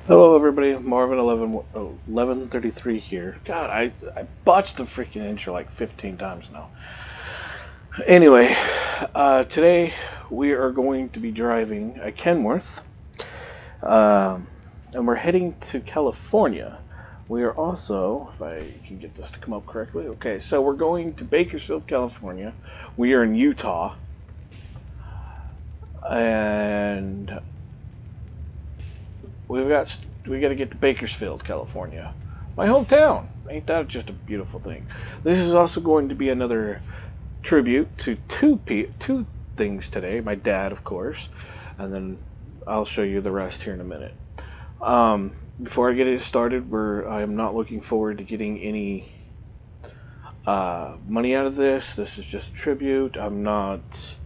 Hello everybody, Marvin 1133 here. God, I botched the freaking intro like 15 times now. Anyway, today we are going to be driving a Kenworth, and we're heading to California. We are also, if I can get this to come up correctly, okay, so we're going to Bakersfield, California. We are in Utah, and we got to get to Bakersfield, California, my hometown. Ain't that just a beautiful thing? This is also going to be another tribute to two things today. My dad, of course, and then I'll show you the rest here in a minute. Before I get it started, I am not looking forward to getting any money out of this. This is just a tribute. I'm not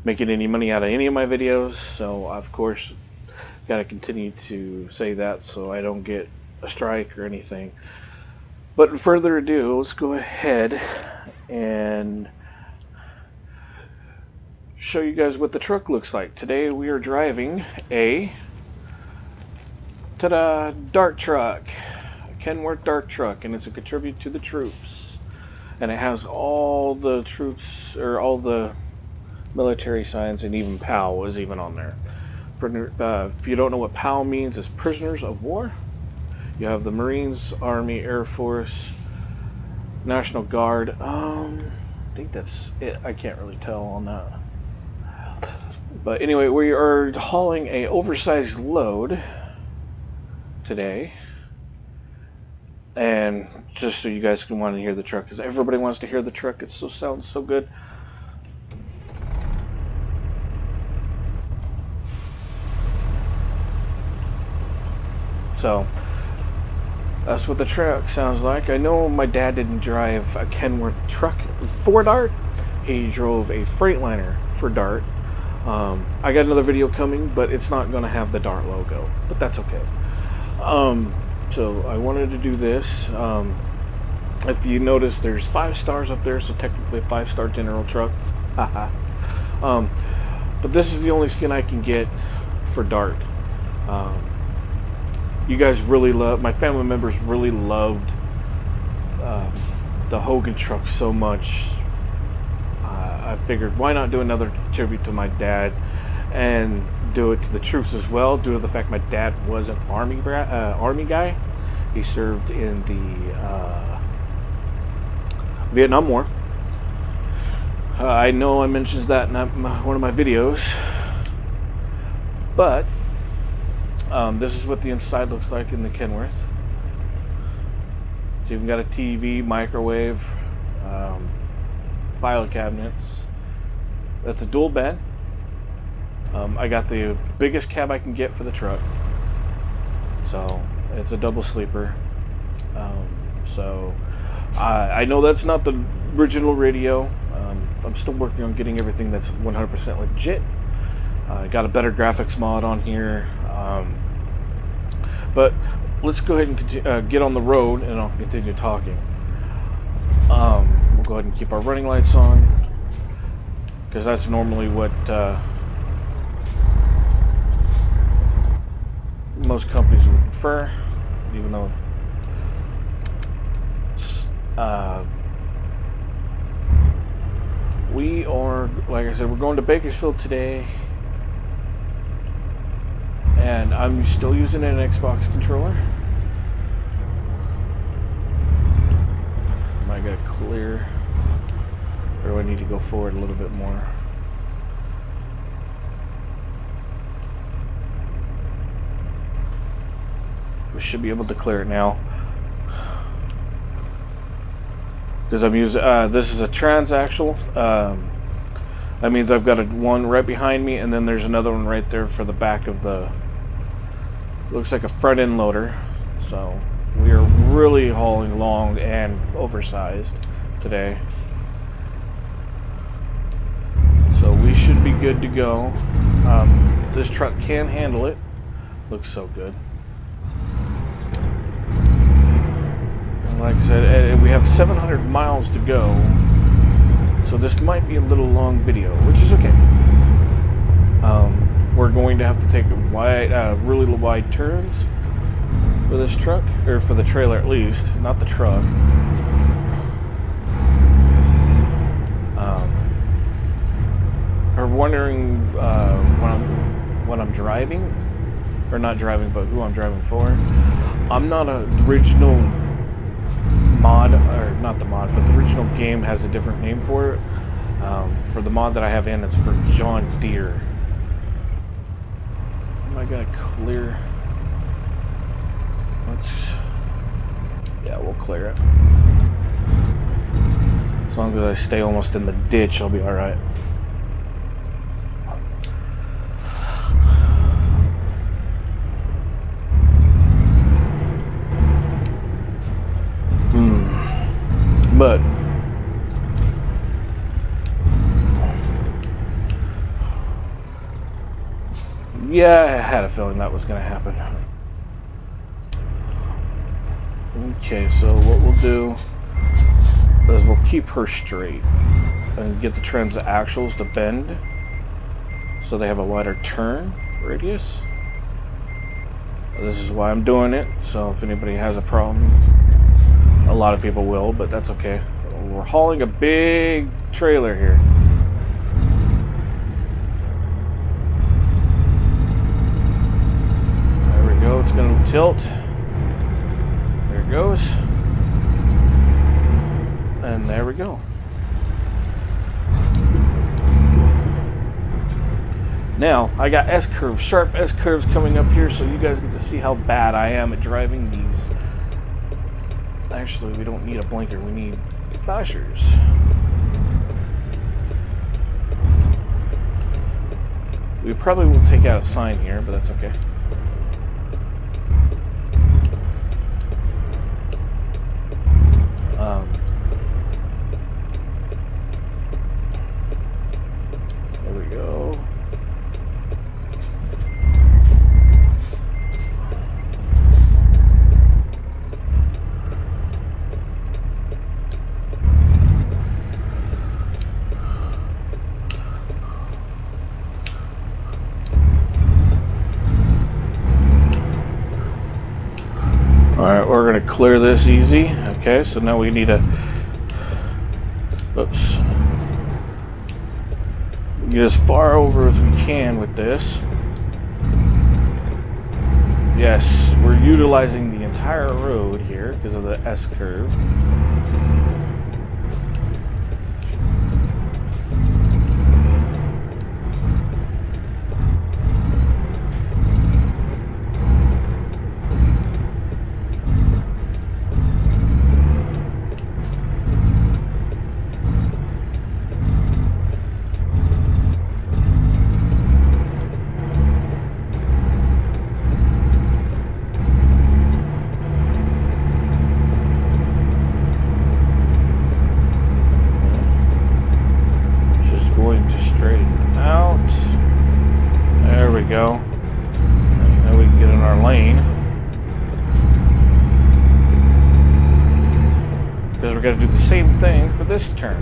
making any money out of any of my videos, so of course gotta continue to say that so I don't get a strike or anything. But in further ado, let's go ahead and show you guys what the truck looks like. Today we are driving a dart truck, a Kenworth dart truck, and it's a tribute to the troops. And it has all the troops, or all the military signs, and even POW is even on there. If you don't know what POW means, it's prisoners of war. You have the Marines, Army, Air Force, National Guard. I think that's it. I can't really tell on that. But anyway, we are hauling a oversized load today. And just so you guys can want to hear the truck, because everybody wants to hear the truck. It sounds so good. So that's what the truck sounds like. I know my dad didn't drive a Kenworth truck for Dart. He drove a Freightliner for Dart. I got another video coming, but it's not going to have the Dart logo, but that's okay. So I wanted to do this. If you notice, there's 5 stars up there, so technically a 5-star general truck. But this is the only skin I can get for Dart. You guys really my family members really loved the Hogan truck so much. I figured, why not do another tribute to my dad and do it to the troops as well, due to the fact my dad was an army guy. He served in the Vietnam War. I know I mentioned that in one of my videos, but this is what the inside looks like in the Kenworth. It's even got a TV, microwave, file cabinets. That's a dual bed. I got the biggest cab I can get for the truck, so it's a double sleeper. So I know that's not the original radio. I'm still working on getting everything that's 100% legit. I got a better graphics mod on here. But let's go ahead and get on the road, and I'll continue talking. We'll go ahead and keep our running lights on, because that's normally what most companies would prefer, even though we are, like I said, we're going to Bakersfield today. And I'm still using an Xbox controller. Am I gonna clear, or do I need to go forward a little bit more? We should be able to clear it now, because I'm using this is a transaxle. That means I've got one right behind me, and then there's another one right there for the back of the. Looks like a front end loader. So we are really hauling long and oversized today. So we should be good to go. This truck can handle it. Looks so good. And like I said, we have 700 miles to go. So this might be a little long video, which is okay. We're going to have to take really wide turns, for this truck, or for the trailer at least, not the truck. Are wondering when I'm driving, or not driving, but who I'm driving for. I'm not an original mod, or not the mod, but the original game has a different name for it. For the mod that I have in, it's for John Deere. Am I gonna clear? Yeah, we'll clear it. As long as I stay almost in the ditch, I'll be alright. But yeah, I had a feeling that was going to happen. Okay, so what we'll do is we'll keep her straight and get the transaxles to bend so they have a wider turn radius. This is why I'm doing it, so if anybody has a problem, a lot of people will, but that's okay. We're hauling a big trailer here. There we go, it's going to tilt. There it goes. And there we go. Now, I got S-curves, sharp S-curves coming up here, so you guys get to see how bad I am at driving these. Actually, we don't need a blinker, we need flashers. We probably will take out a sign here, but that's okay. There we go. Alright, we're going to clear this easy. Okay, so now we need to... Oops. Get as far over as we can with this. Yes, we're utilizing the entire road here because of the S-curve. Go. Now we can get in our lane. Because we're going to do the same thing for this turn.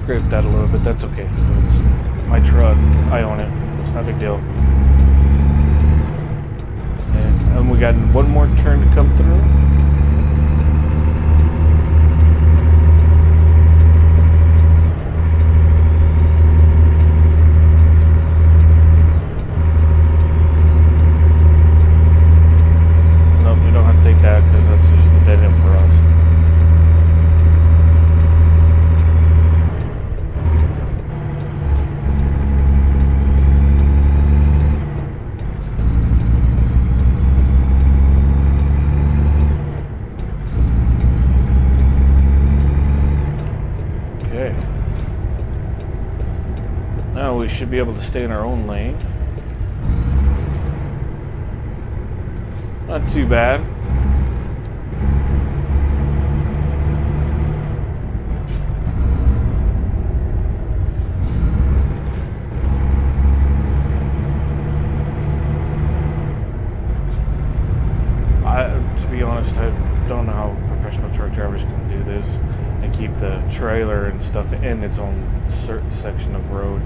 Scraped that a little bit, that's okay. It's my truck, I own it. It's not a big deal. And we got one more turn to come through. Nope, we don't have to take that because that's just a dead end for us. Now we should be able to stay in our own lane. Not too bad. To be honest, I don't know how professional truck drivers can do this and keep the trailer and stuff in its own certain section of road.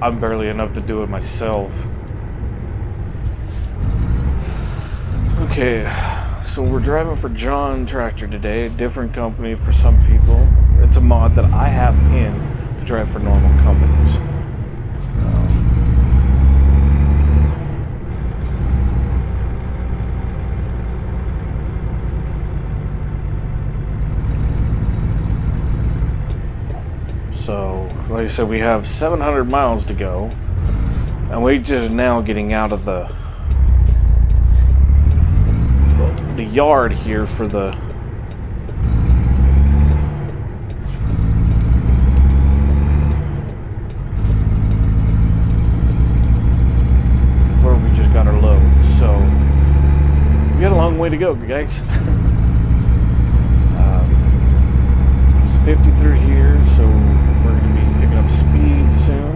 I'm barely enough to do it myself. Okay, so we're driving for John Tractor today, a different company for some people. It's a mod that I have in to drive for normal companies. So, like I said, we have 700 miles to go, and we're just now getting out of the yard here for the where we just got our load. So we got a long way to go, guys. It's 53 here, so we're going to be picking up speed soon.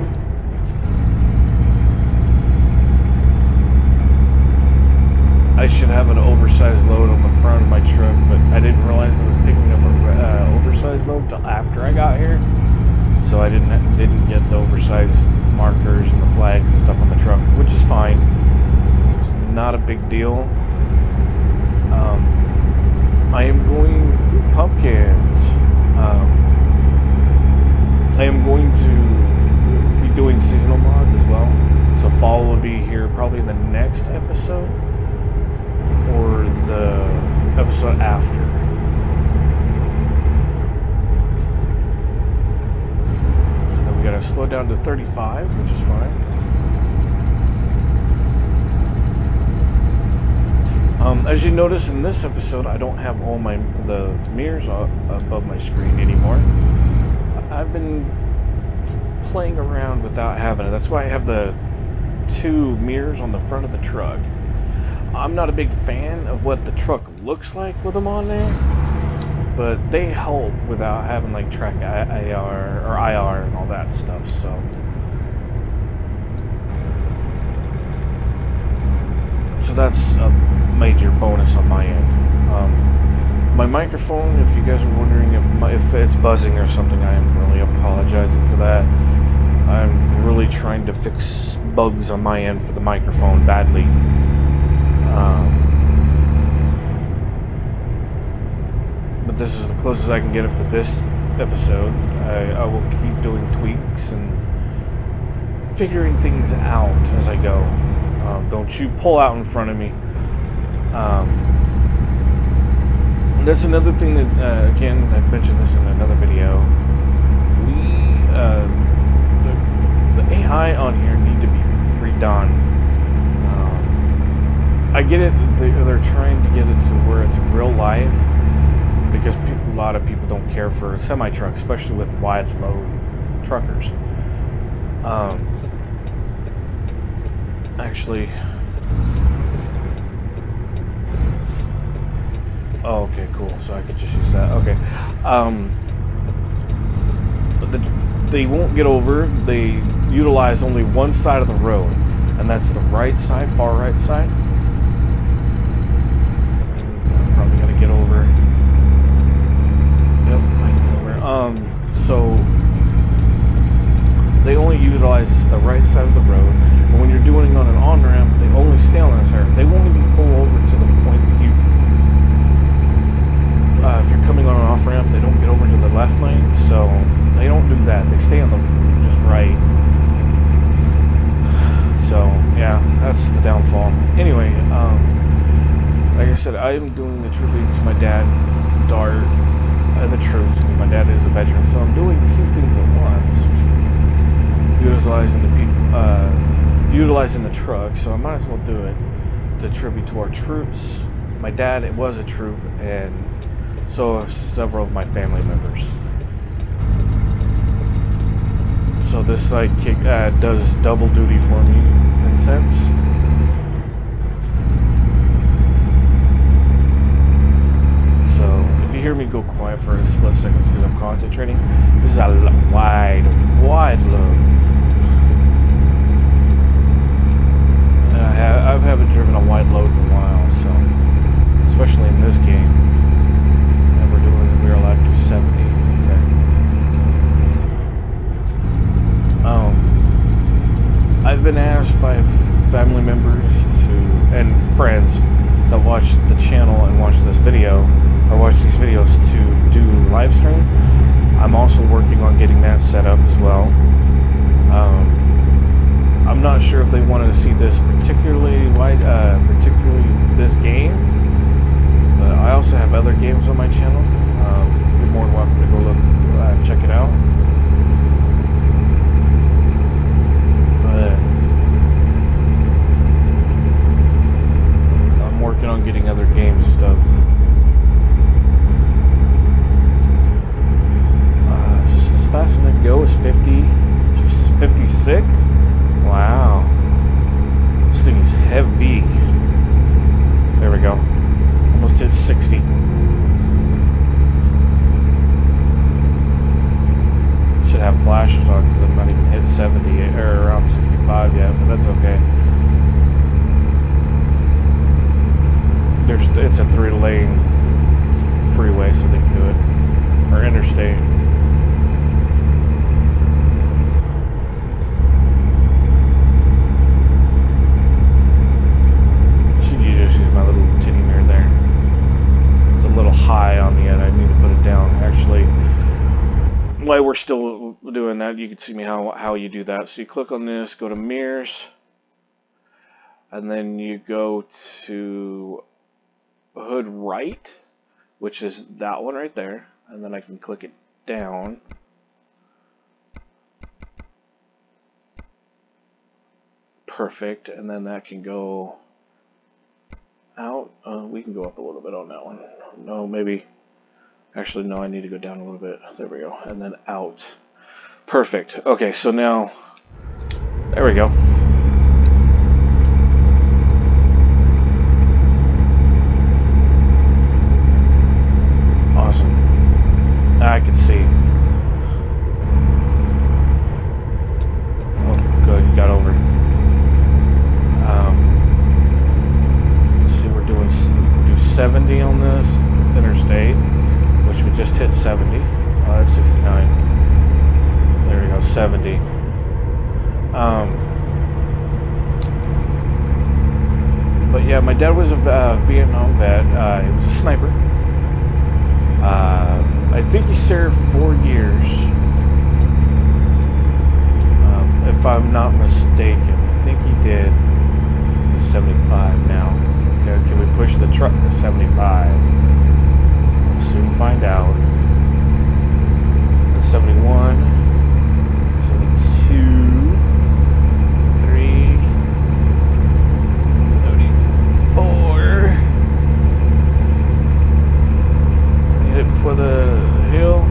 I should have an oversized load on the front of my truck, but I didn't realize I was picking up an oversized load till after I got here, so I didn't get the oversized markers and the flags and stuff on the truck, which is fine. It's not a big deal. I am going pumpkins. I am going to be doing seasonal mods as well, so fall will be here probably in the next episode or the episode after. And we gotta slow down to 35, which is fine. As you notice in this episode, I don't have all the mirrors above my screen anymore. I've been playing around without having it. That's why I have the 2 mirrors on the front of the truck. I'm not a big fan of what the truck looks like with them on there, but they help without having like track AR or IR and all that stuff. So that's a major bonus on my end. My microphone, if you guys are wondering if it's buzzing or something, I am really apologizing for that. I'm really trying to fix bugs on my end for the microphone badly. But this is the closest I can get for this episode. I will keep doing tweaks and figuring things out as I go. Don't you pull out in front of me. That's another thing that, again, I've mentioned this in another video. The AI on here need to be redone. I get it, they're trying to get it to where it's real life, because a lot of people don't care for semi-trucks, especially with wide load truckers. Actually, oh, okay, cool, so I could just use that, okay. They won't get over, they utilize only one side of the road, and that's the right side, far right side. I'm probably gonna get over. Yep, I can get over. So they only utilize the right side of the road, and when you're doing it on an on-ramp, they only stay on that side. They won't even pull over to the point that you, if you're coming on an off-ramp, they don't get over to the left lane, so they don't do that. They stay on the just right. So yeah, that's the downfall. Anyway, like I said, I am doing the tribute to my dad, Dart, and the troops. My dad is a veteran, so I'm doing 2 things at once. Utilizing the truck, so I might as well do it to tribute to our troops. My dad was a troop, and so are several of my family members. So this sidekick does double duty for me in a sense. So if you hear me go quiet for a split second because I'm concentrating, this is a wide load. I've been asked by family members and friends that watch the channel and watch this video, or watch these videos, to do live stream. I'm also working on getting that set up as well. I'm not sure if they wanted to see this particularly this game, but I also have other games on my channel. You're more than welcome to go look, check it out. But I'm working on getting other games and stuff. Just as fast as I can go is 56. Wow, this thing is heavy. There we go. Almost hit 60. Should have flashes on because I'm not even hit 70 or around 65 yet, but that's okay. It's a 3-lane freeway, so they can do it, or interstate. High on the end. I need to put it down. Actually, while we're still doing that, you can see me how you do that. So you click on this, go to mirrors, and then you go to hood right, which is that one right there, and then I can click it down. Perfect. And then that can go out. We can go up a little bit on that one. No, maybe. Actually, no, I need to go down a little bit. There we go. And then out. Perfect. Okay, so now, there we go. Awesome. I can see. Oh, good. You got over. Let's see, we're doing 70 on this interstate, which we just hit 70. That's 69. There we go, 70. But yeah, my dad was a Vietnam vet. He was a sniper. I think he served 4 years, if I'm not mistaken. I think he did. He's 75 now. Okay, can we push the truck to 75? We'll soon find out. 71, 72, 3, 34. Hit for the hill.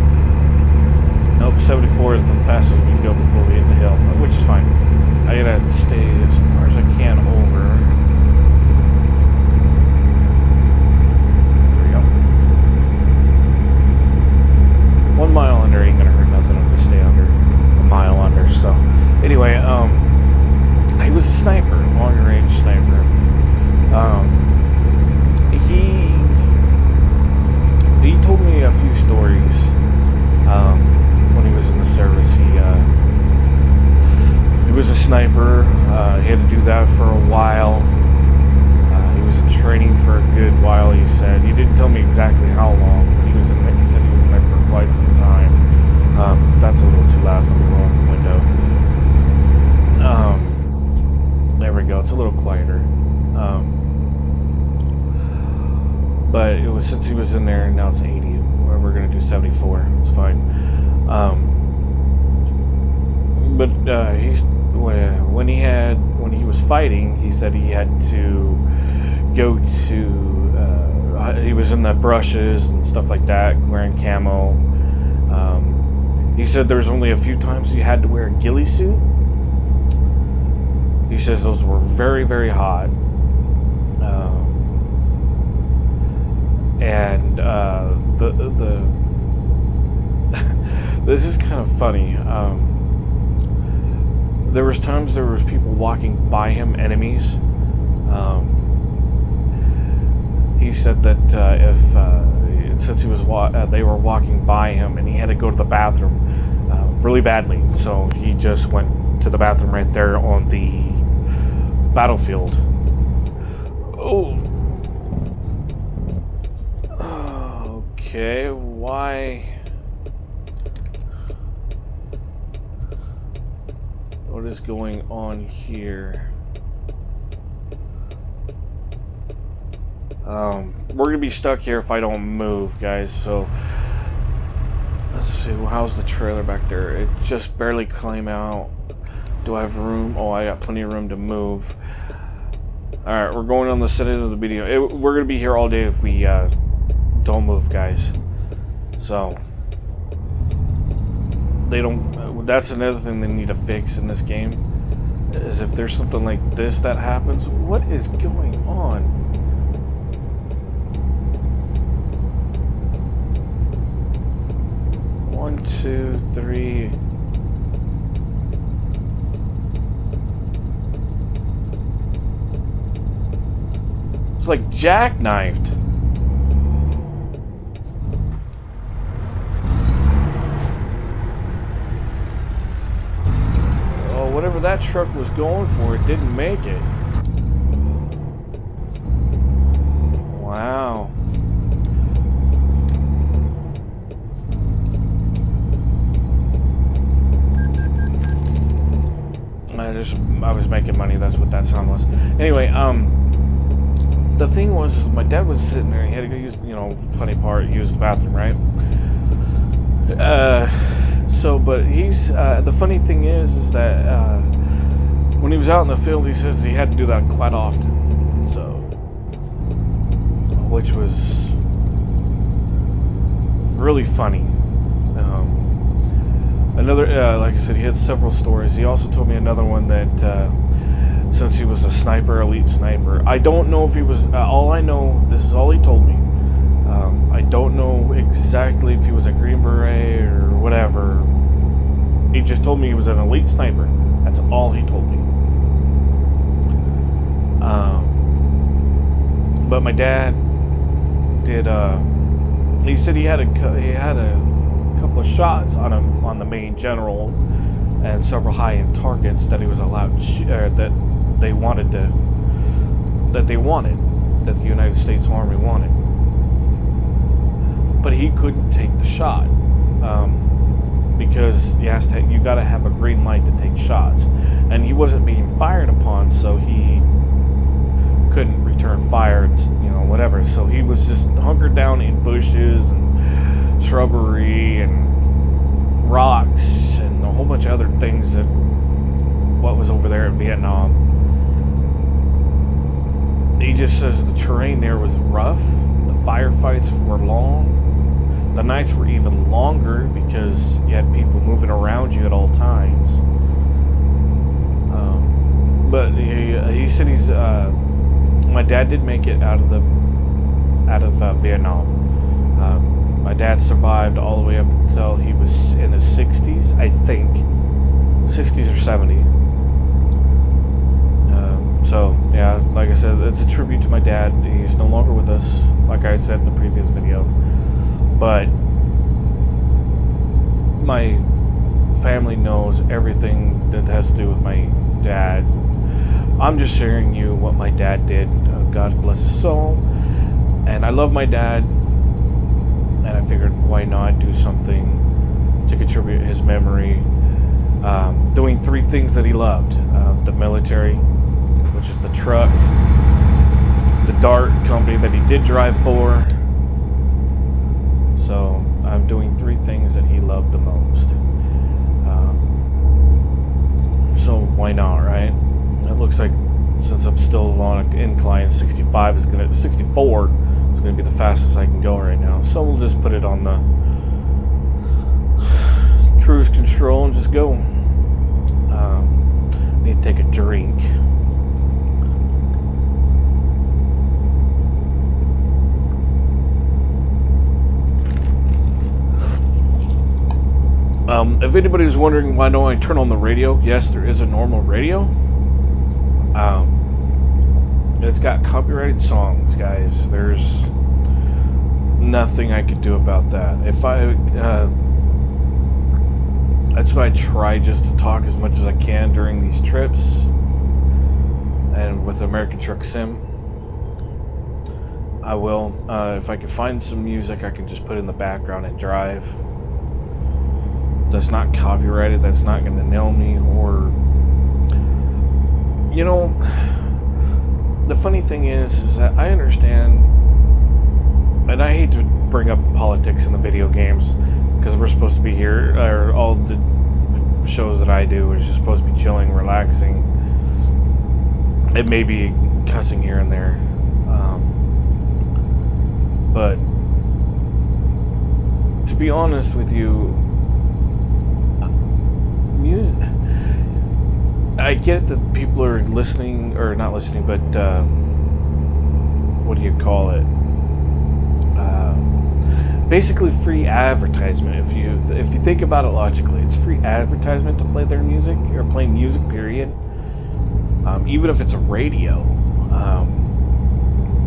Nope, 74 is the fastest we can go before we hit the hill, which is fine. I gotta stay as far as I can over. There we go. 1 mile under ain't gonna hurt nothing if we stay under a mile under. So anyway, he was a sniper, long range sniper. He told me a few stories when he was in the service. He was a sniper. He had to do that for a while. He was in training for a good while, he said. He didn't tell me exactly how long, but he said he was in there for quite some time. That's a little too loud. Let me roll up the window. There we go. It's a little quieter. But it was, since he was in there, now it's 80. We're going to do 74. It's fine. But when he was fighting, he said he had to go to. He was in the brushes and stuff like that, wearing camo. He said there was only a few times he had to wear a ghillie suit. He says those were very, very hot. And this is kind of funny. There was times there was people walking by him, enemies. He said that since he was they were walking by him, and he had to go to the bathroom really badly, so he just went to the bathroom right there on the battlefield. Oh. Okay, why? What is going on here? We're gonna be stuck here if I don't move, guys, so let's see, well, how's the trailer back there? It just barely came out. Do I have room? Oh, I got plenty of room to move. Alright, we're going on the set of the video. We're gonna be here all day if we don't move, guys. So they don't. That's another thing they need to fix in this game. Is if there's something like this that happens, what is going on? 1, 2, 3. It's like jackknifed. Oh, whatever that truck was going for, it didn't make it. Wow. I was making money, that's what that sound was. Anyway, the thing was, my dad was sitting there, he had to go use, you know, funny part, use the bathroom, right? But he's, the funny thing is that, when he was out in the field, he says he had to do that quite often, so, which was really funny. Another, like I said, he had several stories. He also told me another one that, since he was a sniper, elite sniper, I don't know if he was, all I know, this is all he told me, I don't know exactly if he was a Green Beret or whatever. He just told me he was an elite sniper. That's all he told me. But my dad did, he said he had a couple of shots on him on the main general and several high-end targets that he was allowed to that the United States Army wanted, but he couldn't take the shot because you got to have a green light to take shots, and he wasn't being fired upon, so he couldn't return fire, you know, whatever. So he was just hunkered down in bushes and shrubbery and rocks and a whole bunch of other things that what was over there in Vietnam. He just says the terrain there was rough, the firefights were long, the nights were even longer because you had people moving around you at all times. But he said he's my dad did make it out of Vietnam. My dad survived all the way up until he was in his 60s, I think. 60s or 70s. So, yeah, like I said, it's a tribute to my dad. He's no longer with us, like I said in the previous video. But my family knows everything that has to do with my dad. I'm just sharing you what my dad did. God bless his soul. And I love my dad. And I figured, why not do something to contribute his memory, doing 3 things that he loved. The military, which is the truck, the Dart company that he did drive for. So I'm doing 3 things that he loved the most. So why not, right? It looks like since I'm still on an incline, 64 is gonna be the fastest I can go right now. So we'll just put it on the cruise control and just go. Need to take a drink. If anybody's wondering why don't I turn on the radio, yes, there is a normal radio. It's got copyrighted songs, guys. There's nothing I could do about that. That's why I try just to talk as much as I can these trips, and with American Truck Sim, I will. If I can find some music I can just put in the background and drive, that's not copyrighted, that's not going to nail me, or, you know, the funny thing is that I understand, and I hate to bring up politics in the video games, because we're supposed to be here, or all the shows that I do is just supposed to be chilling, relaxing. It may be cussing here and there, but to be honest with you, music, I get that people are listening, or not listening, but what do you call it? Basically free advertisement. If you think about it logically, it's free advertisement to play their music, or play music, period. Even if it's a radio,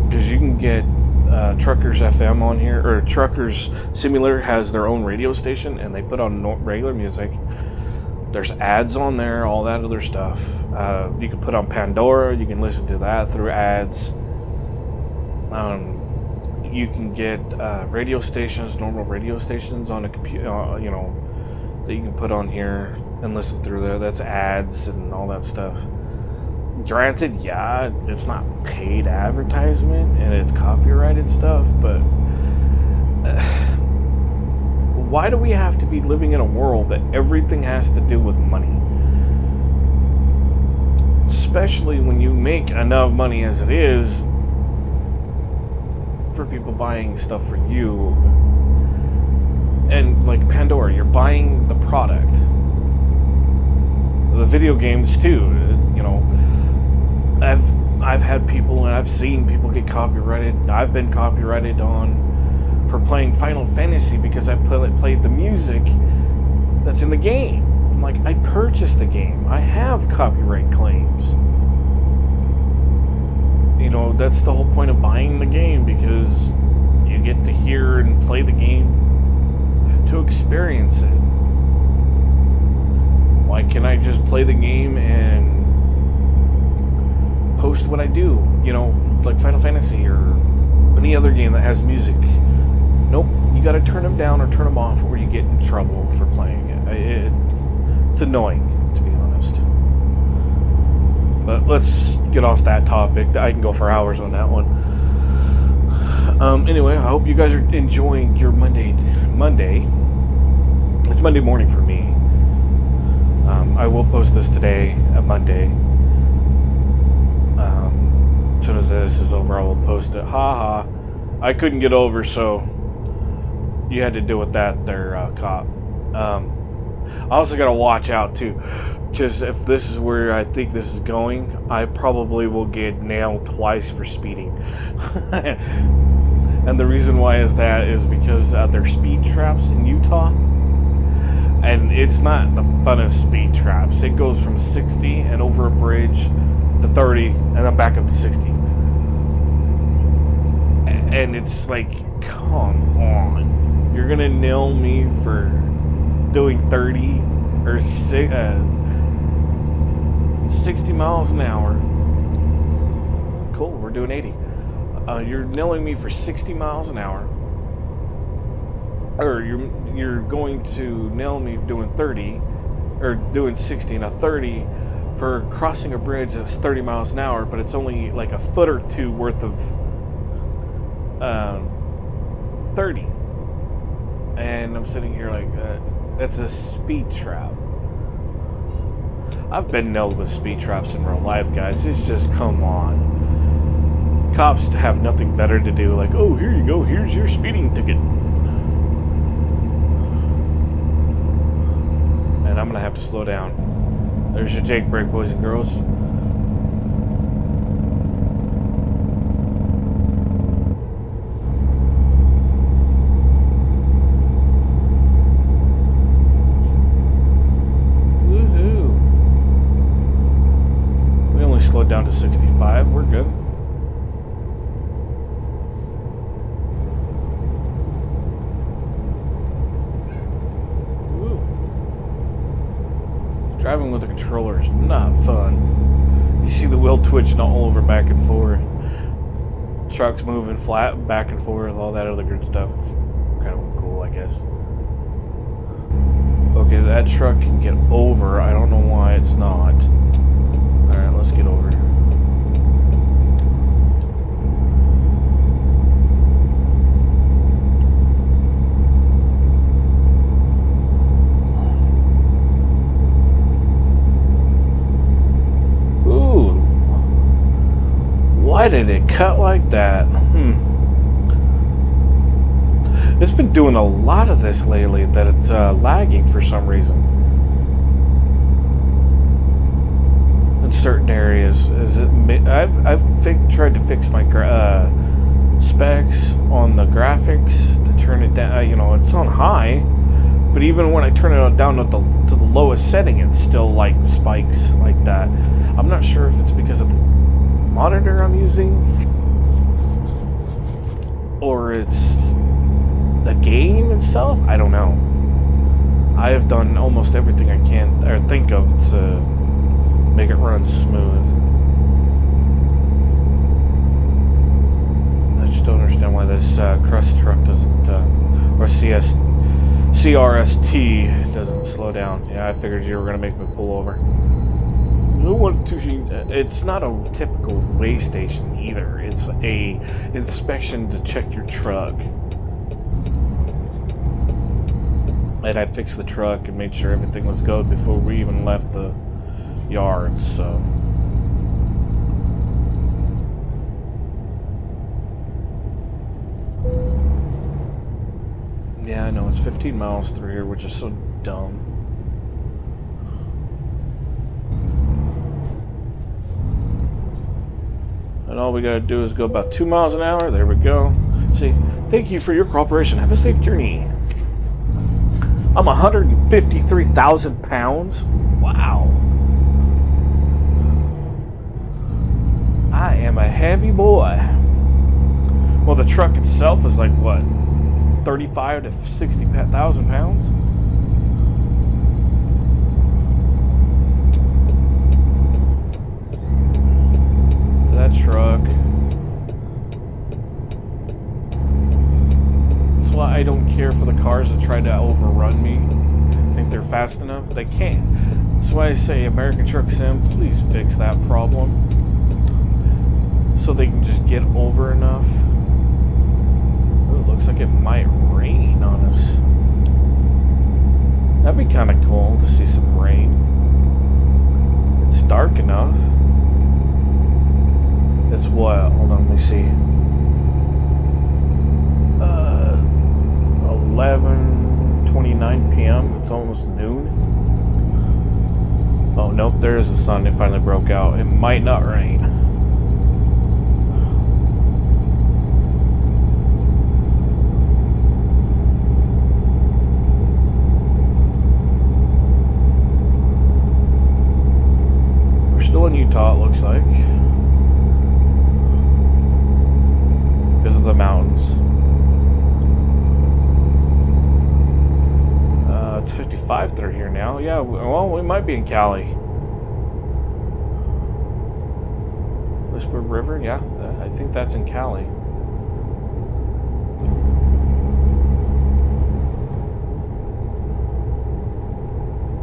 because you can get Truckers FM on here, or Truckers Simulator has their own radio station, and they put on regular music. There's ads on there, all that other stuff. You can put on Pandora, you can listen to that through ads. You can get radio stations, normal radio stations on a computer, you know, that you can put on here and listen through there. That's ads and all that stuff. Granted, yeah, it's not paid advertisement and it's copyrighted stuff, but why do we have to be living in a world that everything has to do with money? Especially when you make enough money as it is for people buying stuff for you. And like Pandora, you're buying the product. The video games too, you know. I've had people, and I've seen people get copyrighted. I've been copyrighted on for playing Final Fantasy because I played the music that's in the game. I'm like, I purchased the game. I have copyright claims. You know, that's the whole point of buying the game, because you get to hear and play the game to experience it. Why can't I just play the game and post what I do? You know, like Final Fantasy or any other game that has music. Nope, you gotta turn them down or turn them off, or you get in trouble for playing it. It's annoying, to be honest. But let's get off that topic. I can go for hours on that one. Anyway, I hope you guys are enjoying your Monday. It's Monday morning for me. I will post this today, Monday. As soon as this is over, I will post it. Haha. I couldn't get over, so you had to deal with that there, cop. I also gotta watch out too, because if this is where I think this is going, I probably will get nailed twice for speeding. And the reason why is because there's speed traps in Utah, and it's not the funnest speed traps. It goes from 60 and over a bridge to 30 and then back up to 60, and it's like, come on, you're gonna nail me for doing 30 or 60 miles an hour. Cool, we're doing 80. You're nailing me for 60 miles an hour, or you're going to nail me doing 30 or doing 60 and a 30 for crossing a bridge that's 30 miles an hour, but it's only like a foot or two worth of 30. And I'm sitting here like, that's a speed trap. I've been nailed with speed traps in real life, guys. It's just, come on. Cops have nothing better to do, like, oh, here you go, here's your speeding ticket. And I'm gonna have to slow down. There's your Jake break, boys and girls. Woohoo! We only slowed down to 65. We're good. Driving with a controller is not fun. You see the wheel twitching all over back and forth. Trucks moving flat back and forth, all that other good stuff. It's kind of cool, I guess. Okay, that truck can get over. I don't know why it's not. Alright, let's get over. Ooh. Why did it cut like that? It's been doing a lot of this lately, that it's lagging for some reason. In certain areas. I've tried to fix my specs on the graphics to turn it down. You know, it's on high, but even when I turn it down to the lowest setting, it still like spikes like that. I'm not sure if it's because of the monitor I'm using, or it's the game itself. I don't know. I have done almost everything I can or think of to make it run smooth. I just don't understand why this crust truck doesn't, or CRST doesn't slow down. Yeah, I figured you were gonna make me pull over. It's not a typical weigh station either. It's a inspection to check your truck. And I fixed the truck and made sure everything was good before we even left the yard, so. Yeah, I know, it's 15 miles through here, which is so dumb. And all we gotta do is go about 2 miles an hour. There we go. See, thank you for your cooperation. Have a safe journey. I'm 153,000 pounds. Wow. I am a heavy boy. Well, the truck itself is like, what, 35 to 60,000 pounds? That truck. That's why I don't care for the cars that try to overrun me. Think they're fast enough? They can't. That's why I say, American Truck Sim, please fix that problem, so they can just get over enough. Ooh, it looks like it might rain on us. That'd be kind of cool to see some rain. It's dark enough. It's what? Hold on, let me see. 11:29 p.m. It's almost noon. Oh, nope, there is the sun. It finally broke out. It might not rain. We're still in Utah, it looks like. Because of the mountains. It's 55 through here now. Yeah, well, we might be in Cali. Whisper River, yeah, I think that's in Cali.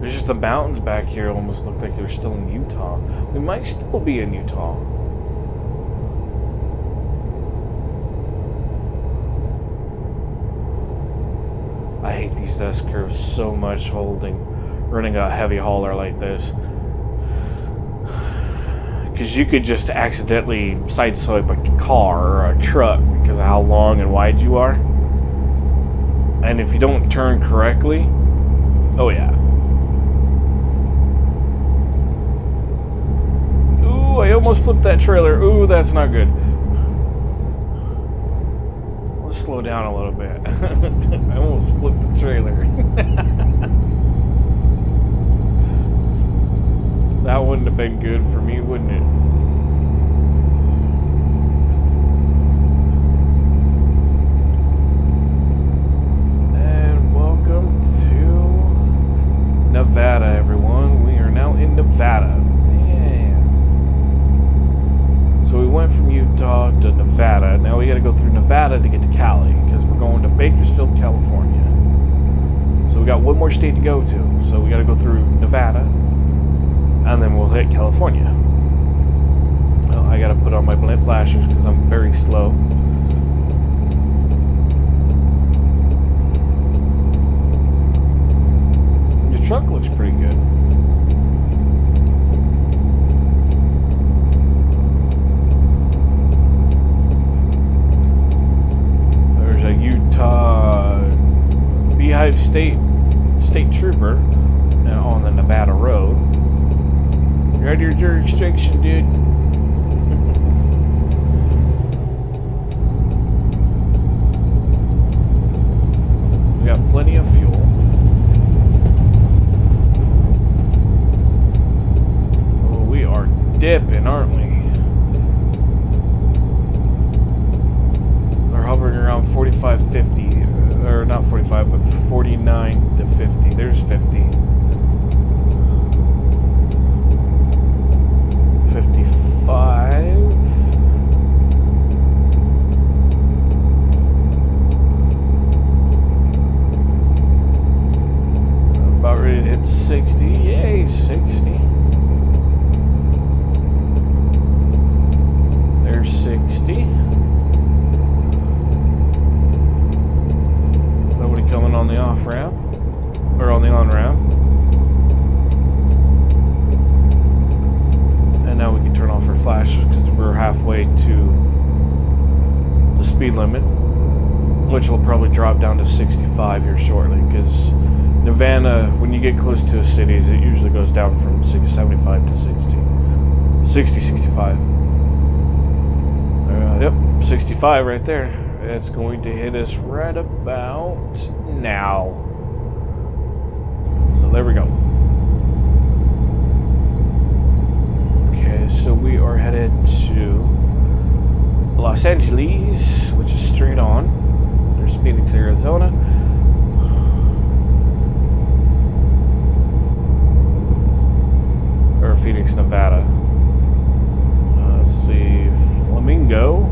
There's just the mountains back here almost look like they're still in Utah. We might still be in Utah. I hate these S curves so much running a heavy hauler like this. Because you could just accidentally sideswipe a car or a truck because of how long and wide you are. And if you don't turn correctly, oh yeah. Ooh, I almost flipped that trailer. Ooh, that's not good. Let's slow down a little bit. I almost flipped the trailer. That wouldn't have been good for me, wouldn't it? And welcome to Nevada, everyone. We are now in Nevada. Nevada. Now we got to go through Nevada to get to Cali because we're going to Bakersfield, California. So we got one more state to go to. So we got to go through Nevada, and then we'll hit California. Well, I got to put on my blink flashers because I'm very slow. Your truck looks pretty good. There's a Utah Beehive State Trooper on the Nevada road. You're out of your jurisdiction, dude. We got plenty of fuel. Oh, we are dipping, aren't we? We're hovering around 45, 50. Or not 45, but 49 to 50. There's 50. 55. About ready to hit 60. Yay, 60. There's 60. Nobody coming on the off ramp or on the on ramp. And now we can turn off our flashes because we're halfway to the speed limit, which will probably drop down to 65 here shortly because Nevada, when you get close to the cities, it usually goes down from 75 to 60, 65. Yep, 65 right there. It's going to hit us right about now. So there we go. Okay, so we are headed to Los Angeles, which is straight on. There's Phoenix, Arizona. Or Phoenix, Nevada. Let's see, Flamingo.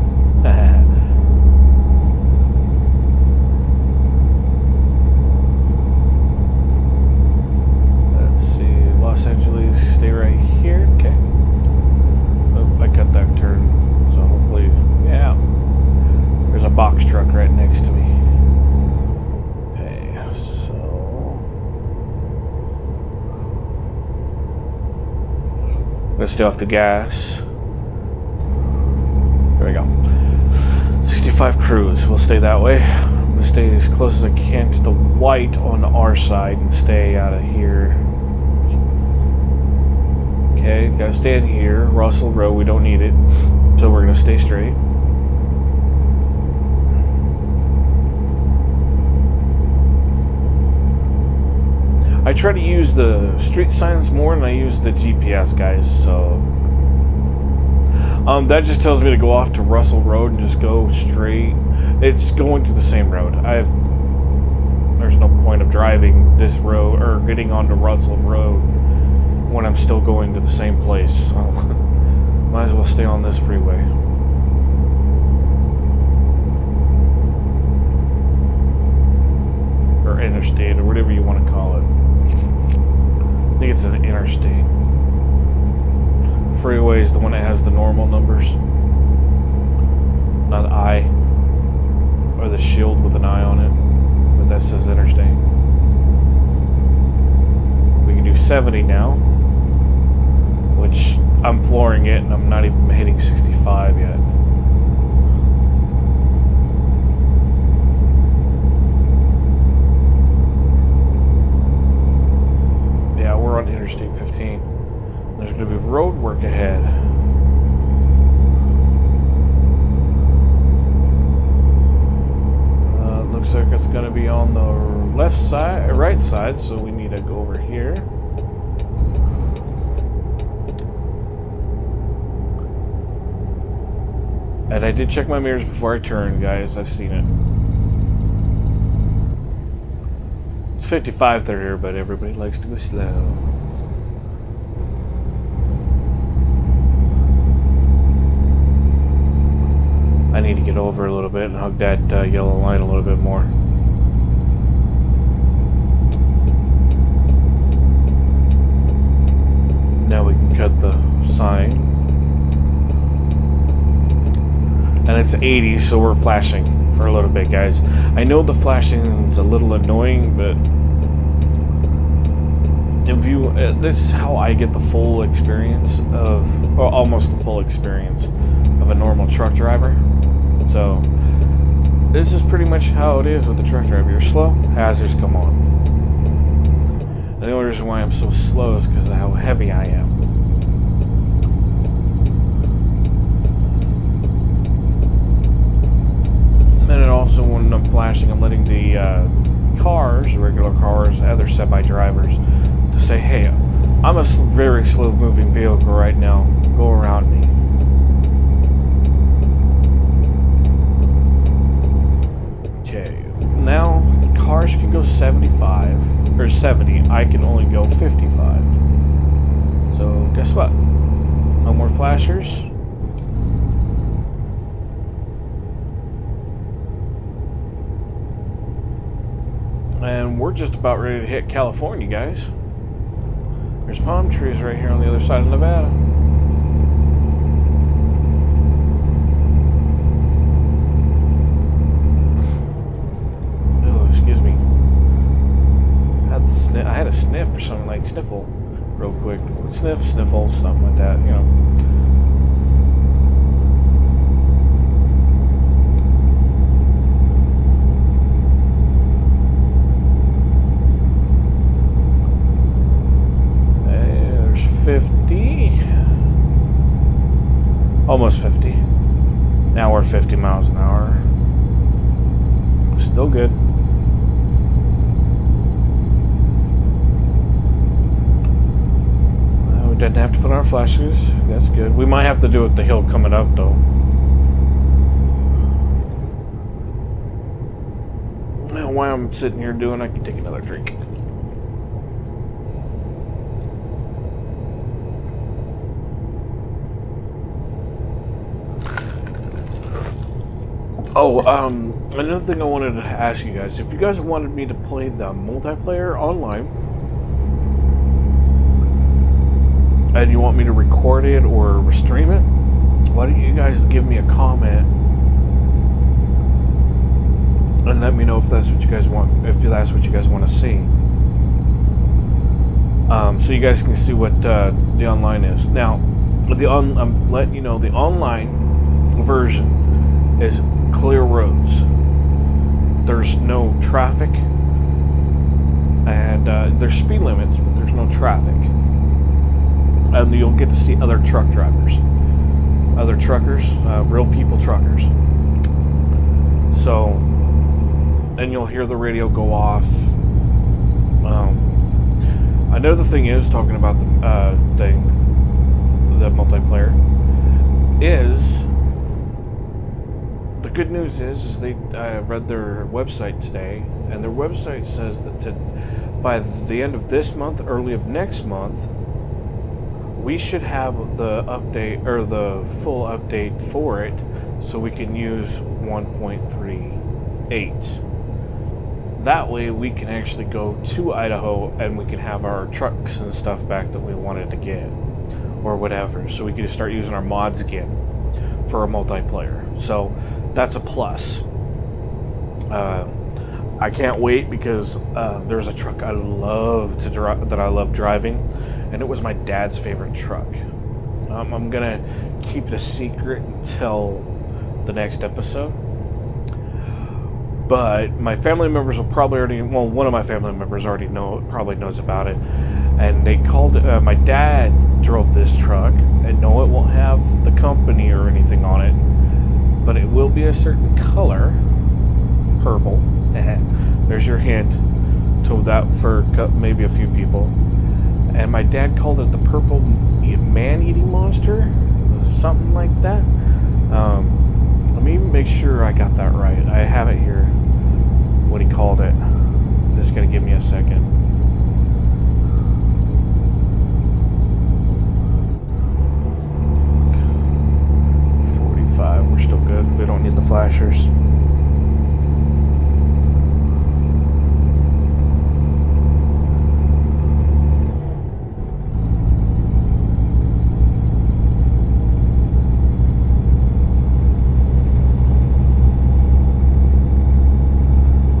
Let's see, Los Angeles, stay right here. Okay. Oh, I cut that turn, so hopefully, yeah. There's a box truck right next to me. Okay, so let's stay off the gas. There we go. 65 cruise. We'll stay that way. I'm going to stay as close as I can to the white on our side and stay out of here. Okay, gotta stay in here. Russell Road, we don't need it. So we're going to stay straight. I try to use the street signs more than I use the GPS, guys, so that just tells me to go off to Russell Road and just go straight. It's going to the same road. There's no point of driving this road or getting onto Russell Road when I'm still going to the same place. So might as well stay on this freeway. Or interstate, or whatever you want to call it. I think it's an interstate. Freeway is the one that has the normal numbers, not the I, or the shield with an I on it, but that says interstate. We can do 70 now, which I'm flooring it and I'm not even hitting 65 yet. Yeah, we're on Interstate 15. There's going to be road work ahead. Looks like it's going to be on the left side, right side, so we need to go over here. And I did check my mirrors before I turned, guys. I've seen it. It's 55 through here, but everybody likes to go slow. I need to get it over a little bit and hug that yellow line a little bit more. Now we can cut the sign. And it's 80, so we're flashing for a little bit, guys. I know the flashing is a little annoying, but if you, this is how I get the full experience of, or almost the full experience of a normal truck driver. So this is pretty much how it is with the truck driver. You're slow, hazards come on. And the only reason why I'm so slow is because of how heavy I am. And also when I'm flashing, I'm letting the cars, regular cars, other semi-drivers, to say, hey, I'm a very slow-moving vehicle right now. Go around me. Okay, now cars can go 75 or 70. I can only go 55. So guess what? No more flashers. And we're just about ready to hit California, guys. There's palm trees right here on the other side of Nevada. Oh, excuse me. I had a sniff or something, like sniffle real quick. Sniff, sniffle, something like that, you know. Almost 50. Now we're 50 miles an hour. Still good. We didn't have to put on our flashes. That's good. We might have to do it the hill coming up though. Now while I'm sitting here doing, I can take another drink. Oh, another thing I wanted to ask you guys, if you guys wanted me to play the multiplayer online, and you want me to record it or stream it, why don't you guys give me a comment and let me know if that's what you guys want, if that's what you guys want to see, so you guys can see what the online is. Now, I'm letting you know the online version is clear roads. There's no traffic, and there's speed limits, but there's no traffic. And you'll get to see other truck drivers, other truckers, real people truckers. So, and you'll hear the radio go off. Another thing is, talking about the multiplayer, is the good news is they read their website today, and their website says that by the end of this month, early of next month, we should have the update, or the full update for it, so we can use 1.38. That way we can actually go to Idaho and we can have our trucks and stuff back that we wanted to get, or whatever, so we can start using our mods again for a multiplayer. So that's a plus. I can't wait, because there's a truck I love to drive, that I love driving, and it was my dad's favorite truck. I'm gonna keep it a secret until the next episode, but my family members will probably already, well, one of my family members already probably knows about it, and they called it, my dad drove this truck, and no, it won't have the company or anything on it, but it will be a certain color, purple. There's your hint to that for maybe a few people. And my dad called it the purple man-eating monster, something like that. Let me make sure I got that right. I have it here, what he called it. Just gonna give me a second. We're still good. We don't need the flash. pictures.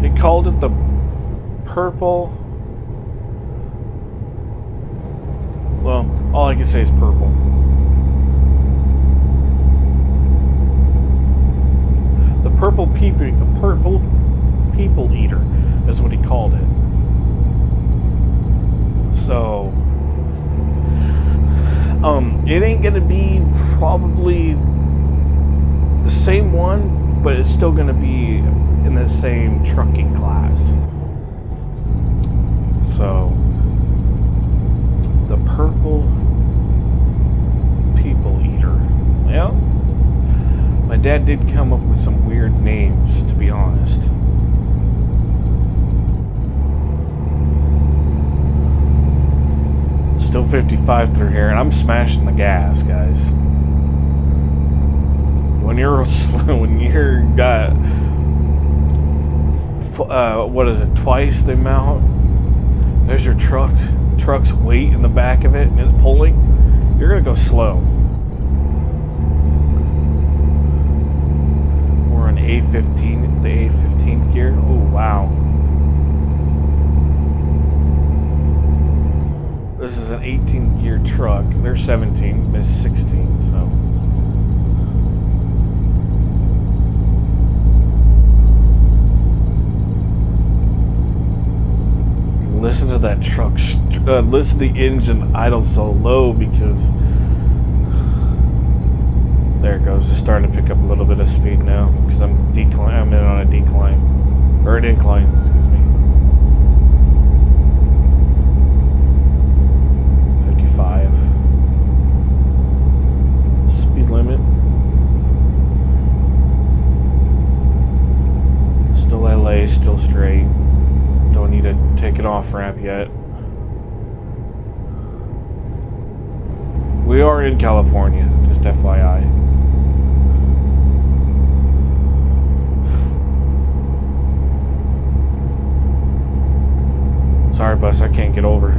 They called it the purple. Well, all I can say is purple. The purple people eater is what he called it. So, it ain't gonna be probably the same one, but it's still gonna be in the same trucking class. So, the purple people eater. Well, my dad did come up with some weird names, to be honest. Still 55 through here, and I'm smashing the gas, guys. When you're got what is it, twice the amount? There's your truck's weight in the back of it, and it's pulling. You're gonna go slow. We're on A15, the A15 gear. Oh wow. This is an 18 gear truck. They're 17, it's 16, so. Listen to that truck, listen to the engine idle so low because, there it goes, it's starting to pick up a little bit of speed now because I'm in on a decline, or an incline, excuse me. 55. Speed limit. Still LA, still straight. Don't need to take an off ramp yet. We are in California, just FYI. Sorry, bus, I can't get over.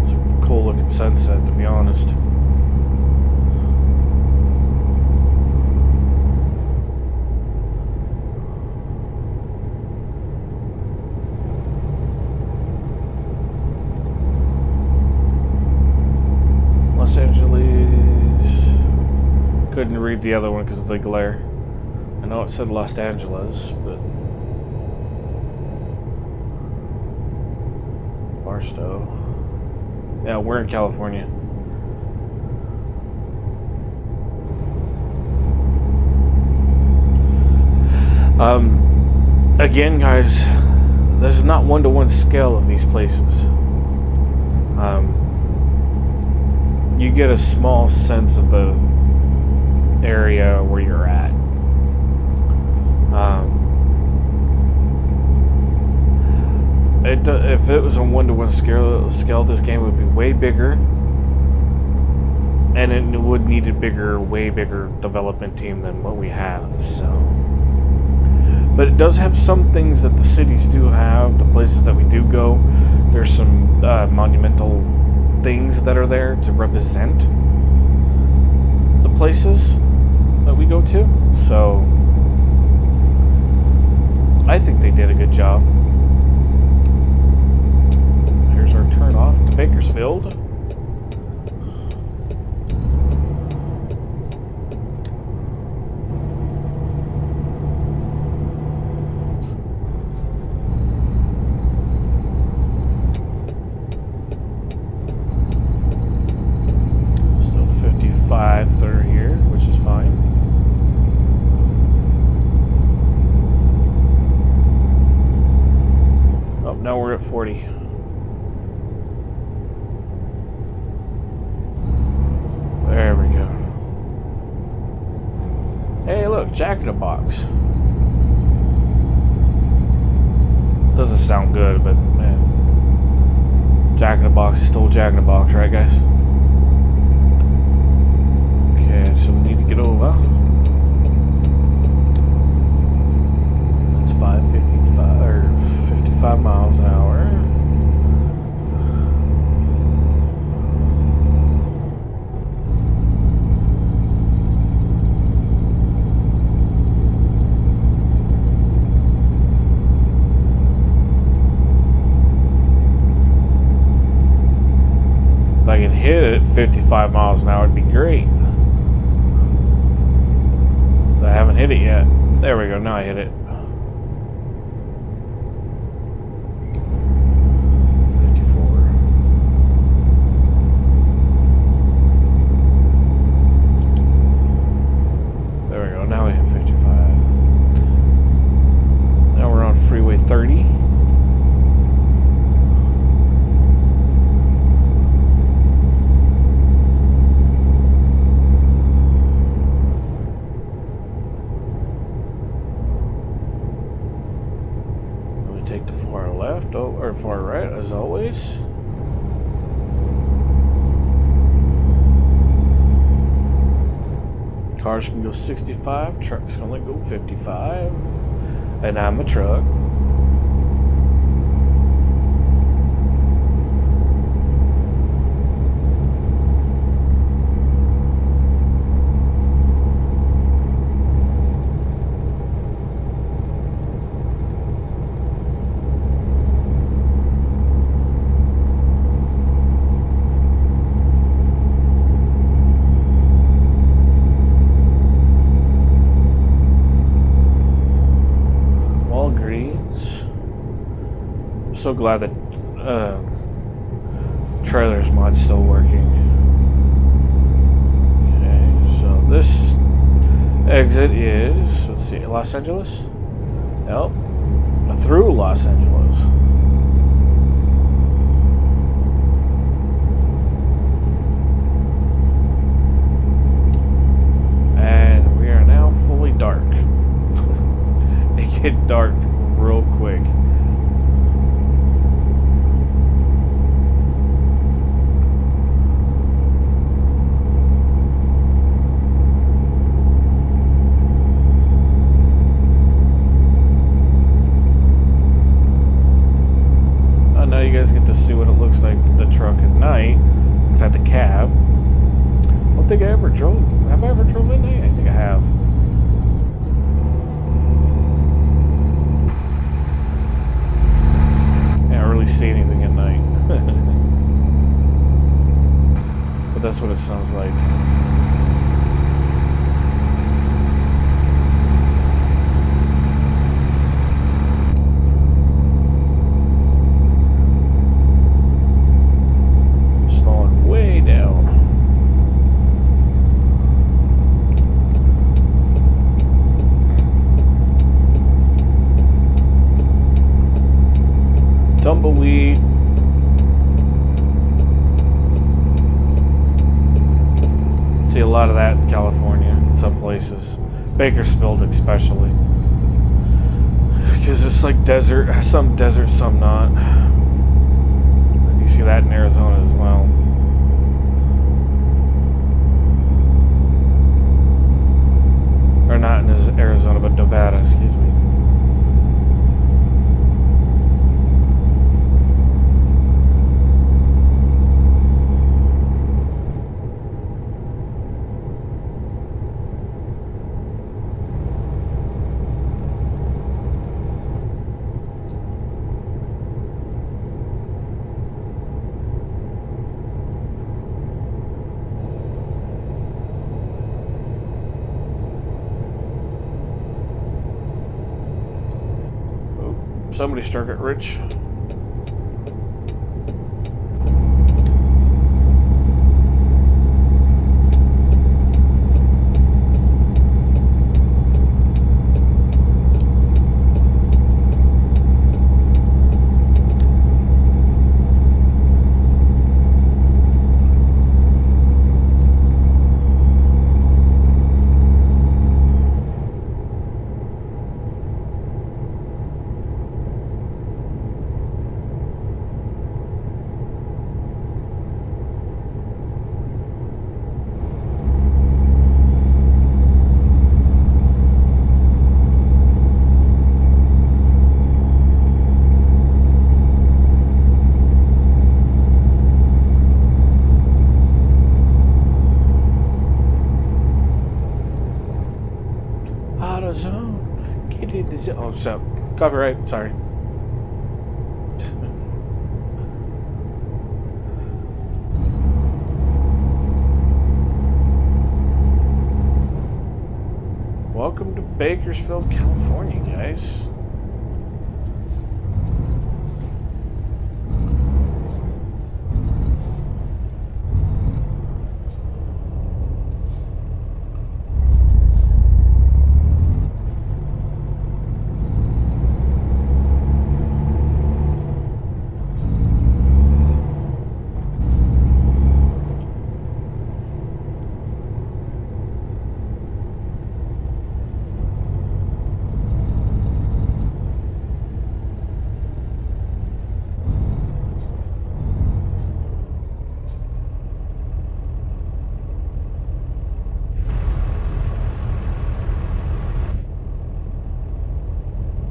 It's a cool looking sunset, to be honest. Couldn't read the other one because of the glare. I know it said Los Angeles, but Barstow. Yeah, we're in California. Again, guys, this is not one-to-one scale of these places. You get a small sense of the area where you're at. If it was a one-to-one scale, this game would be way bigger, and it would need a way bigger development team than what we have. So, but it does have some things that the cities do have. The places that we do go, there's some monumental things that are there to represent the places that we go to, so I think they did a good job. Here's our turn off to Bakersfield. Still 55 through here, which is fine. Now we're at 40. There we go. Hey, look, Jack in the Box. Doesn't sound good, but man, Jack in the Box is still Jack in the Box, right, guys? Okay, so we need to get over. That's 555 or 55 miles an hour. If I can hit it at 55 miles an hour, it'd be great. But I haven't hit it yet. There we go, now I hit it. 54. There we go, now we hit 55. Now we're on Freeway 30. Take the far left, or far right, as always. Cars can go 65, trucks can only go 55, and I'm a truck. So glad that trailers mod's still working. Okay, so this exit is, let's see, Los Angeles? Nope. Through Los Angeles. And we are now fully dark. It gets dark real quick. You guys get to see what it looks like the truck at night inside the cab. I don't think I ever drove. Have I ever drove at night? I think I have. I don't really see anything at night. But that's what it sounds like. Tumbleweed. See a lot of that in California, in some places. Bakersfield especially. Because it's like desert, some not. And you see that in Arizona as well. Or not in Arizona, but Nevada, excuse me. Somebody struck it rich. Copyright, sorry. Welcome to Bakersfield, California, guys.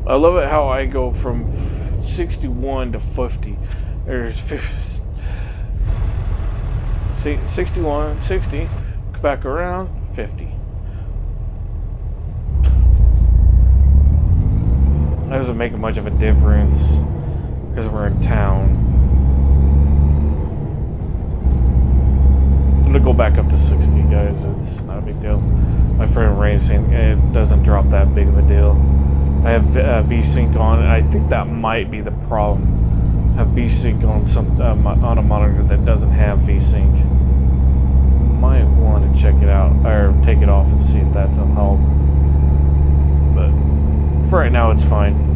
I love it how I go from 61 to 50. There's 61, 60, back around, 50. That doesn't make much of a difference because we're in town. I'm gonna go back up to 60, guys. It's not a big deal. My friend Ray's saying it doesn't drop that big of a deal. I have VSync on. I think that might be the problem. I have VSync on some on a monitor that doesn't have VSync. Might want to check it out or take it off and see if that'll help. But for right now, it's fine.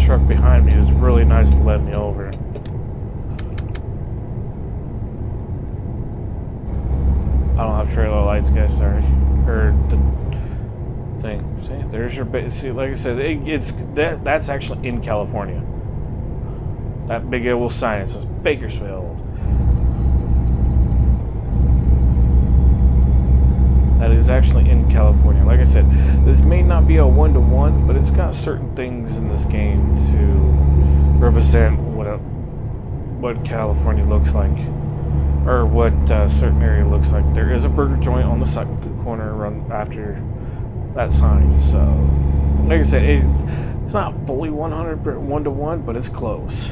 Truck behind me is really nice to let me over. I don't have trailer lights, guys. Sorry, or the thing. See, there's your see. Like I said, it's that's actually in California. That big old sign, it says Bakersfield. That is actually in California. Like I said, this may not be a one-to-one, but it's got certain things in this game to represent what California looks like, or what certain area looks like. There is a burger joint on the second corner run after that sign. So, like I said, it's not fully 100 one-to-one, but it's close.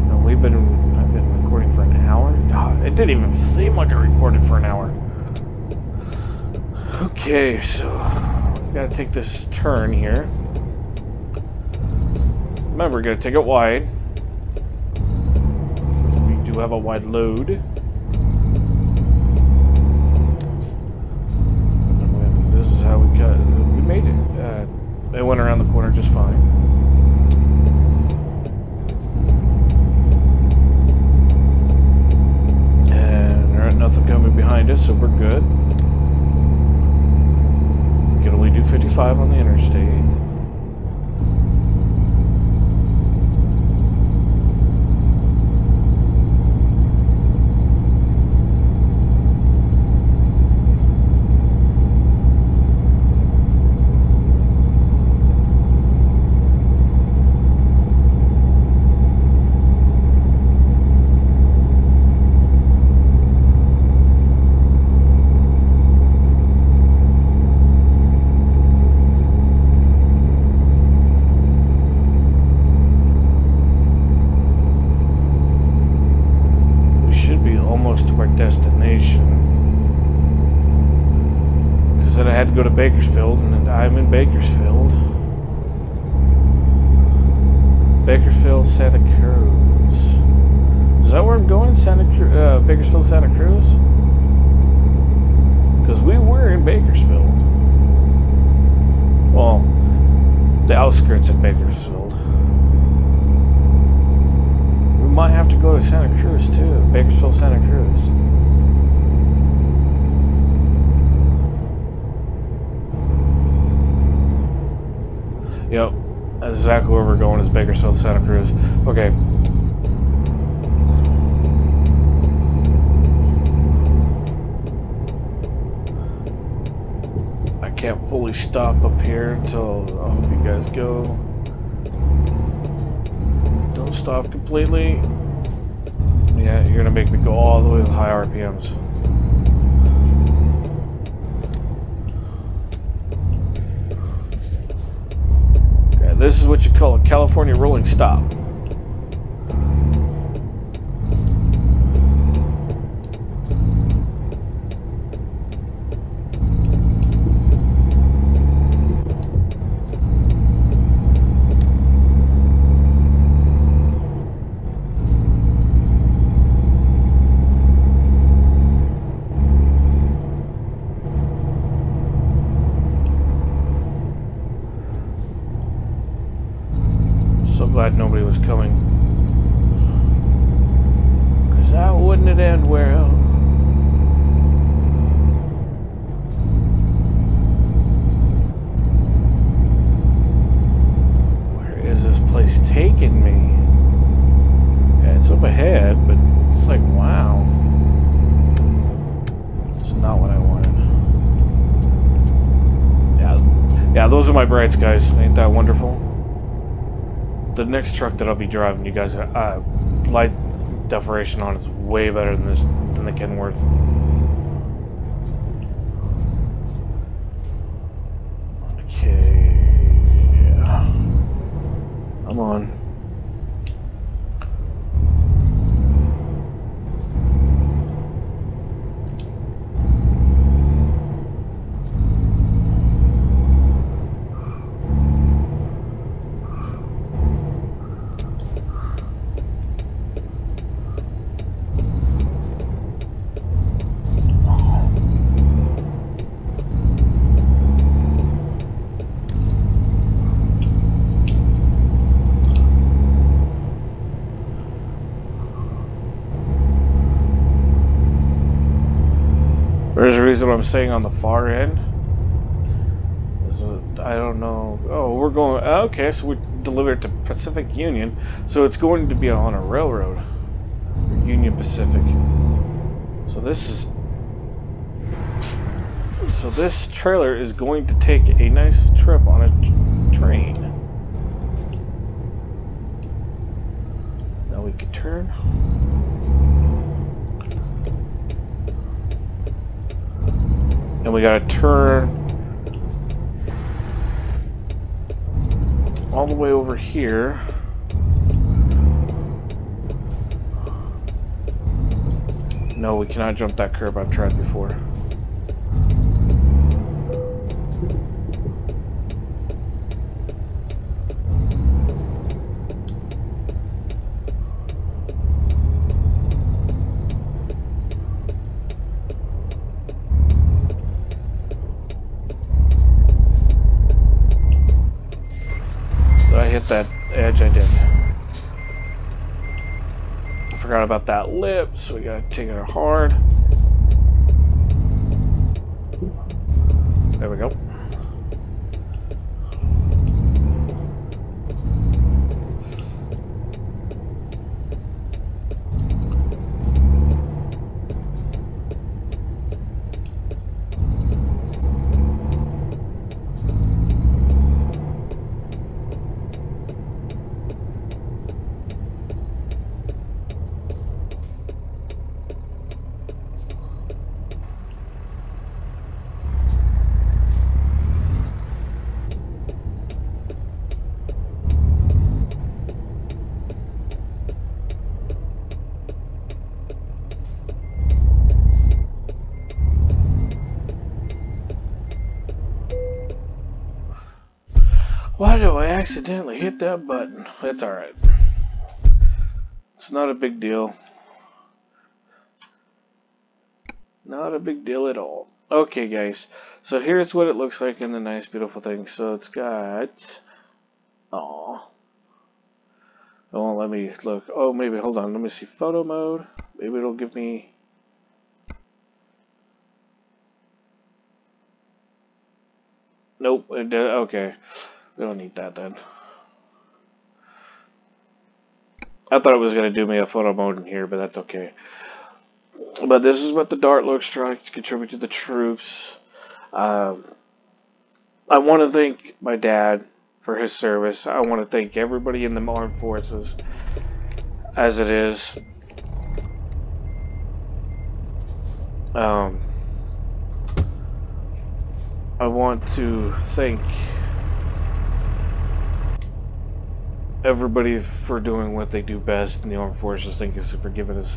Now, I've been recording for an hour. God, it didn't even seem like I recorded for an hour. Okay, so we gotta take this turn here. Remember, we gotta take it wide. We do have a wide load. And this is how we made it. It went around the corner just fine. And there ain't nothing coming behind us, so we're good. Can only do 55 on the interstate. to our destination. Because then I had to go to Bakersfield, and I'm in Bakersfield. Bakersfield, Santa Cruz. Is that where I'm going? Bakersfield, Santa Cruz? Because we were in Bakersfield. Well, the outskirts of Bakersfield. We might have to go to Santa Cruz too. Bakersfield, Santa Cruz. Yep, that's exactly where we're going, is Bakersfield, Santa Cruz. Okay. I can't fully stop up here until I hope you guys go. Don't stop completely. Yeah, you're gonna make me go all the way with high RPMs. Okay, this is what you call a California rolling stop. Glad nobody was coming, because that wouldn't it end well. Where is this place taking me? Yeah, it's up ahead, but it's like, wow, it's not what I wanted. Yeah, those are my brights, guys. Ain't that wonderful? The next truck that I'll be driving, you guys, light decoration on is way better than than the Kenworth. Okay, yeah. I'm on. There's a reason I'm saying on the far end. I don't know. Oh, we're going. Okay, so we delivered to Pacific Union, so it's going to be on a railroad, Union Pacific. So this trailer is going to take a nice trip on a train. Now we can turn. And we gotta turn all the way over here. No, we cannot jump that curb. I've tried before. Did I hit that edge? I did. I forgot about that lip, so we gotta take it hard. There we go. Why do I accidentally hit that button? It's alright. It's not a big deal. Not a big deal at all. Okay, guys. So here's what it looks like in the nice, beautiful thing. So it's got... Aw. It won't let me look. Oh, maybe, hold on. Let me see photo mode. Maybe it'll give me... Nope. Okay. We don't need that then. I thought it was going to do me a photo mode in here, but that's okay. But this is what the Dart looks like to contribute to the troops. I want to thank my dad for his service. I want to thank everybody in the armed forces as it is. I want to thank everybody for doing what they do best in the armed forces. Thank you for giving us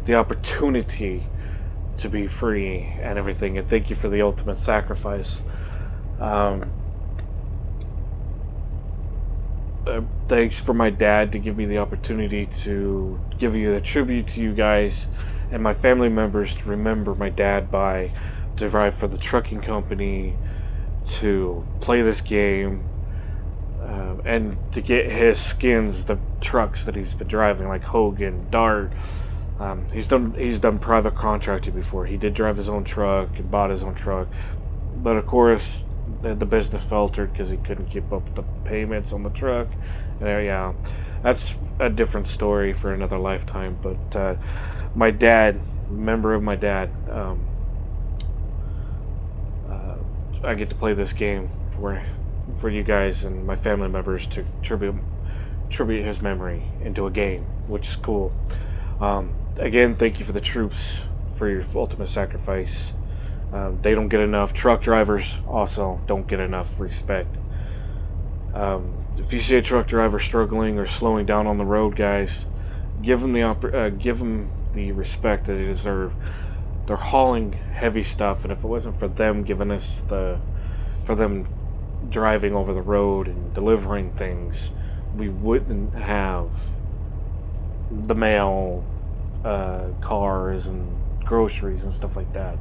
the opportunity to be free and everything, and thank you for the ultimate sacrifice. Thanks for my dad to give me the opportunity to give you a tribute to you guys and my family members to remember my dad by, to drive for the trucking company, to play this game, and to get his skins, the trucks that he's been driving, like Hogan, Dart. He's done private contracting before. He did drive his own truck and bought his own truck, but of course the business faltered because he couldn't keep up with the payments on the truck. And yeah, that's a different story for another lifetime. But my dad, member of my dad, I get to play this game for you guys and my family members to tribute his memory into a game, which is cool. Again, thank you for the troops for your ultimate sacrifice. They don't get enough. Truck drivers also don't get enough respect. If you see a truck driver struggling or slowing down on the road, guys, give them the respect that they deserve. They're hauling heavy stuff, and if it wasn't for them giving us for them driving over the road and delivering things, we wouldn't have the mail, cars and groceries and stuff like that.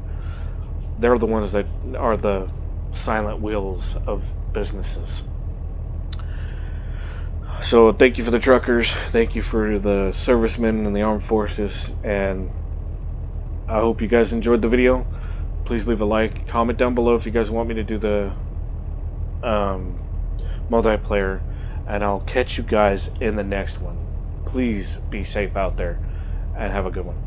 They're the ones that are the silent wheels of businesses. So thank you for the truckers, thank you for the servicemen and the armed forces, and I hope you guys enjoyed the video. Please leave a like, comment down below if you guys want me to do the multiplayer, and I'll catch you guys in the next one. Please be safe out there and have a good one.